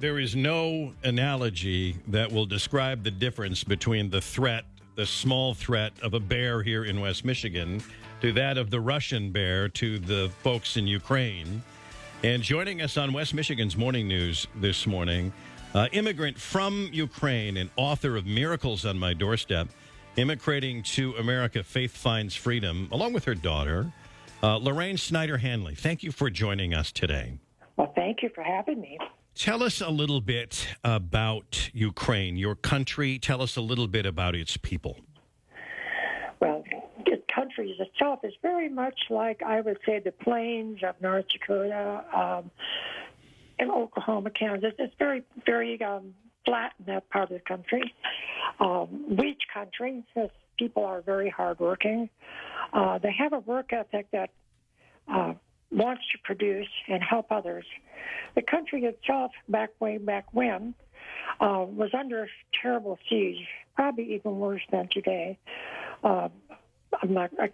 there is no analogy that will describe the difference between the threat, the small threat of a bear here in West Michigan, to that of the Russian bear to the folks in Ukraine. And joining us on West Michigan's Morning News this morning, immigrant from Ukraine and author of Miracles on My Doorstep, immigrating to America, Faith Finds Freedom, along with her daughter, Lorraine Snyder-Hanley. Thank you for joining us today. Well, thank you for having me. Tell us a little bit about Ukraine, your country. Tell us a little bit about its people. Well, the country itself is very much like, I would say, the plains of North Dakota and Oklahoma, Kansas. It's very, very flat in that part of the country. Wheat country, because people are very hardworking. They have a work ethic that wants to produce and help others. The country itself, way back when, was under terrible siege, probably even worse than today. I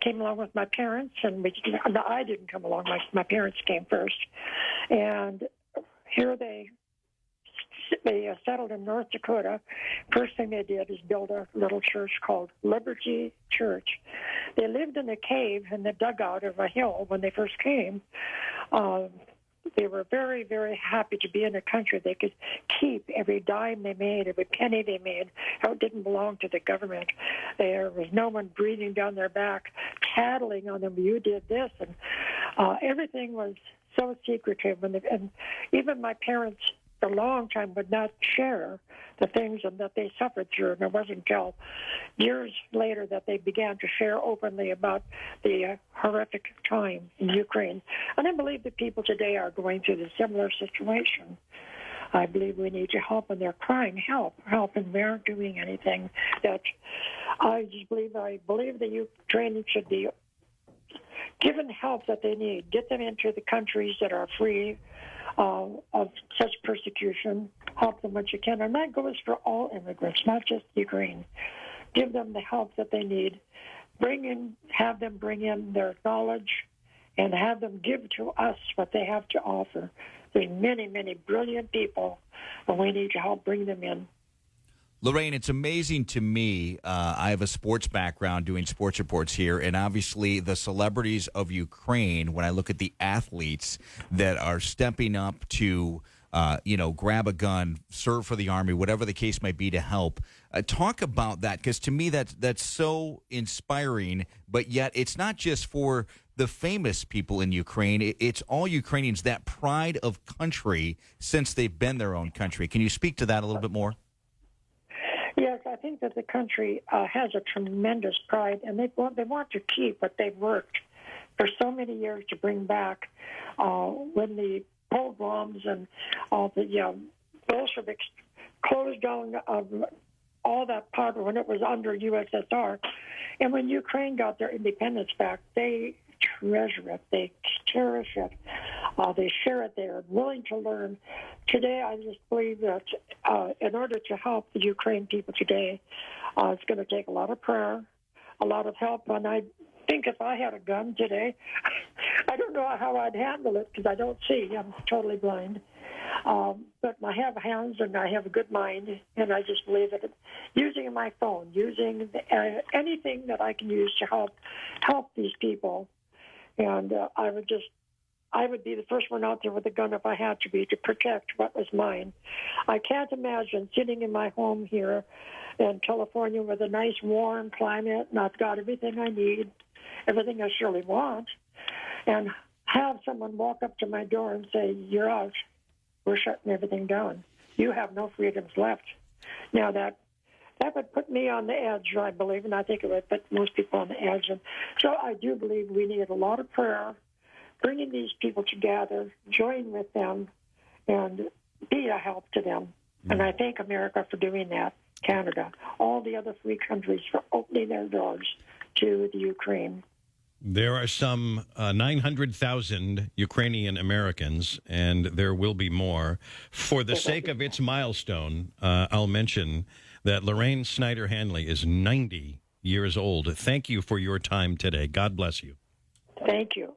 came along with my parents, and I didn't come along. My parents came first. And here they settled in North Dakota. First thing they did is build a little church called Liberty Church. They lived in a cave in the dugout of a hill when they first came. They were very, very happy to be in a country they could keep every dime they made, every penny they made. How it didn't belong to the government. There was no one breathing down their back, tattling on them. You did this, and everything was so secretive. And even my parents, for a long time, would not share the things that they suffered through. And it wasn't until years later that they began to share openly about the horrific time in Ukraine. And I believe that people today are going through a similar situation. I believe we need to help, and they're crying help, and we aren't doing anything. That I believe the Ukrainians should be given help that they need. Get them into the countries that are free of such persecution. Help them what you can. And that goes for all immigrants, not just Ukraine. Give them the help that they need. Have them bring in their knowledge, and have them give to us what they have to offer. There's many, many brilliant people, and we need to help bring them in. Lorraine, it's amazing to me. I have a sports background doing sports reports here, and obviously the celebrities of Ukraine, when I look at the athletes that are stepping up to, grab a gun, serve for the army, whatever the case might be, to help. Talk about that, because to me that's so inspiring, but yet it's not just for the famous people in Ukraine. It's all Ukrainians, that pride of country since they've been their own country. Can you speak to that a little bit more? Yes, I think that the country has a tremendous pride, and they want to keep what they've worked for so many years to bring back. When the pogroms and all the Bolsheviks closed down all that part when it was under USSR, and when Ukraine got their independence back, they treasure it, they cherish it, they share it. They're willing to learn. Today, I just believe that in order to help the Ukraine people today, it's going to take a lot of prayer, a lot of help. And I think if I had a gun today, I don't know how I'd handle it, because I don't see. I'm totally blind. But I have hands and I have a good mind, and I just believe that using my phone, using anything that I can use to help these people. And I would be the first one out there with a gun if I had to be, to protect what was mine. I can't imagine sitting in my home here in California with a nice warm climate, and I've got everything I need, everything I surely want, and have someone walk up to my door and say, "You're out. We're shutting everything down. You have no freedoms left." Now that would put me on the edge, I believe, and I think it would put most people on the edge. And so I do believe we need a lot of prayer, bringing these people together, join with them, and be a help to them. And I thank America for doing that, Canada, all the other free countries for opening their doors to the Ukraine. There are some 900,000 Ukrainian Americans, and there will be more. For the sake of its milestone, I'll mention that Lorraine Snyder-Hanley is 90 years old. Thank you for your time today. God bless you. Thank you.